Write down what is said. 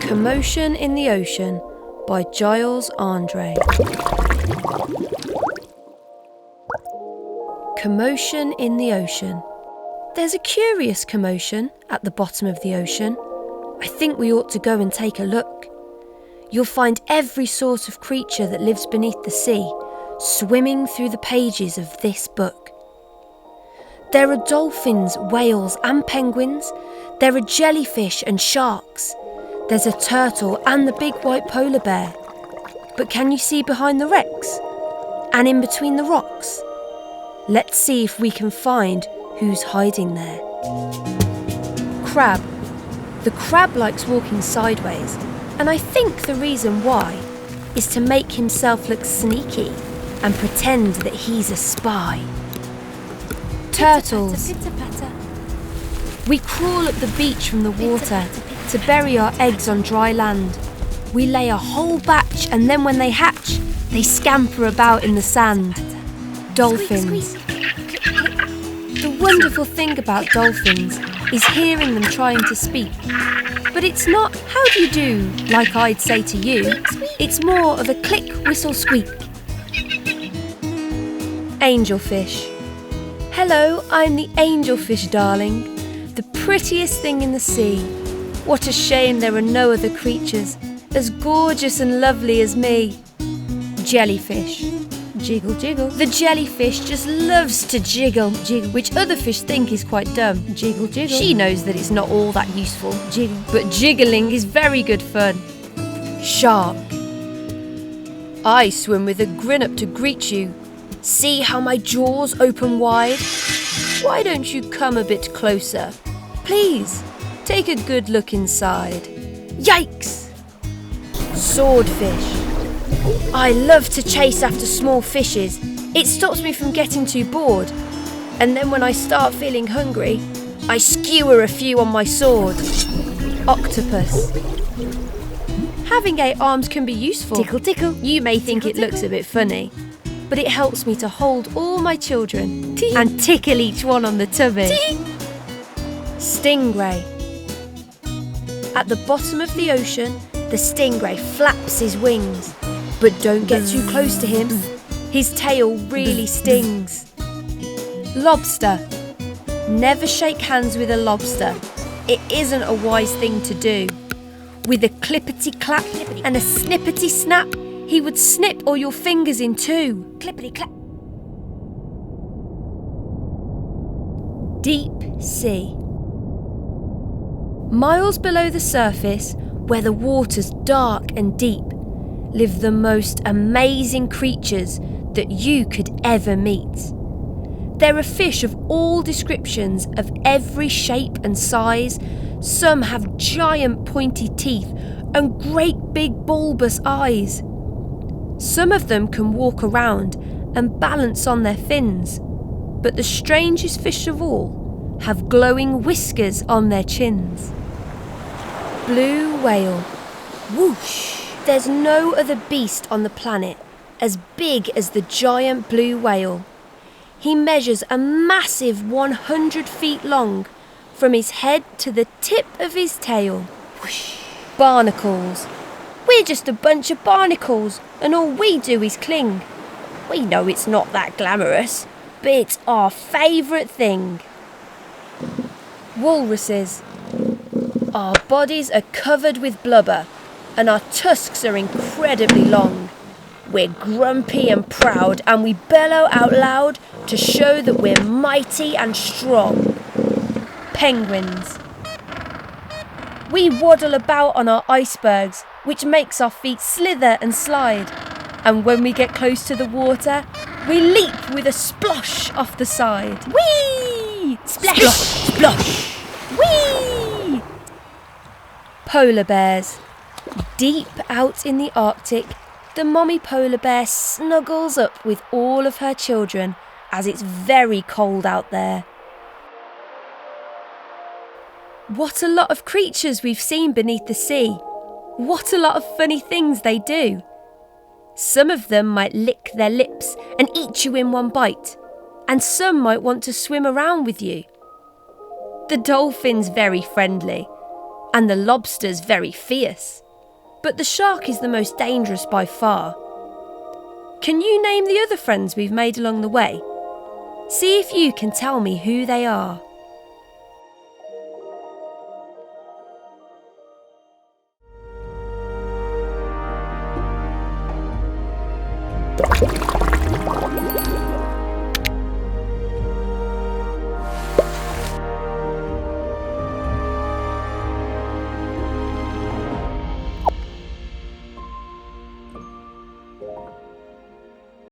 Commotion in the Ocean by Giles Andreae. Commotion in the ocean. There's a curious commotion at the bottom of the ocean. I think we ought to go and take a look. You'll find every sort of creature that lives beneath the sea swimming through the pages of this book. There are dolphins, whales and penguins. There are jellyfish and sharks. There's a turtle and the big white polar bear. But can you see behind the wrecks? And in between the rocks? Let's see if we can find who's hiding there. Crab. The crab likes walking sideways, and I think the reason why is to make himself look sneaky and pretend that he's a spy. Turtles. We crawl up the beach from the water to bury our eggs on dry land. We lay a whole batch, and then when they hatch, they scamper about in the sand. Dolphins. The wonderful thing about dolphins is hearing them trying to speak. But it's not "how do you do" like I'd say to you. It's more of a click, whistle, squeak. Angelfish. Hello, I'm the angelfish, darling. The prettiest thing in the sea. What a shame there are no other creatures as gorgeous and lovely as me. Jellyfish. Jiggle, jiggle. The jellyfish just loves to jiggle, jiggle, which other fish think is quite dumb. Jiggle, jiggle. She knows that it's not all that useful. Jiggle. But jiggling is very good fun. Shark. I swim with a grin up to greet you. See how my jaws open wide? Why don't you come a bit closer? Please, take a good look inside. Yikes! Swordfish. I love to chase after small fishes. It stops me from getting too bored. And then when I start feeling hungry, I skewer a few on my sword. Octopus. Having 8 arms can be useful. Tickle, tickle. You may think tickle, it looks a bit funny, but it helps me to hold all my children and tickle each one on the tummy. Stingray. At the bottom of the ocean, the stingray flaps his wings. But don't get too close to him. His tail really stings. Lobster. Never shake hands with a lobster. It isn't a wise thing to do. With a clippity-clap and a snippety-snap, he would snip all your fingers in two. Clippity-clap. Deep sea. Miles below the surface, where the water's dark and deep, live the most amazing creatures that you could ever meet. There are fish of all descriptions, of every shape and size. Some have giant pointy teeth and great big bulbous eyes. Some of them can walk around and balance on their fins, but the strangest fish of all have glowing whiskers on their chins. Blue whale. Whoosh! There's no other beast on the planet as big as the giant blue whale. He measures a massive 100 feet long from his head to the tip of his tail. Whoosh. Barnacles. We're just a bunch of barnacles and all we do is cling. We know it's not that glamorous, but it's our favourite thing. Walruses. Our bodies are covered with blubber and our tusks are incredibly long. We're grumpy and proud, and we bellow out loud to show that we're mighty and strong. Penguins. We waddle about on our icebergs, which makes our feet slither and slide. And when we get close to the water, we leap with a splosh off the side. Whee! Splash! Splosh! Splosh! Whee! Polar bears. Deep out in the Arctic, the mommy polar bear snuggles up with all of her children as it's very cold out there. What a lot of creatures we've seen beneath the sea. What a lot of funny things they do. Some of them might lick their lips and eat you in one bite, and some might want to swim around with you. The dolphin's very friendly, and the lobster's very fierce, but the shark is the most dangerous by far. Can you name the other friends we've made along the way? See if you can tell me who they are.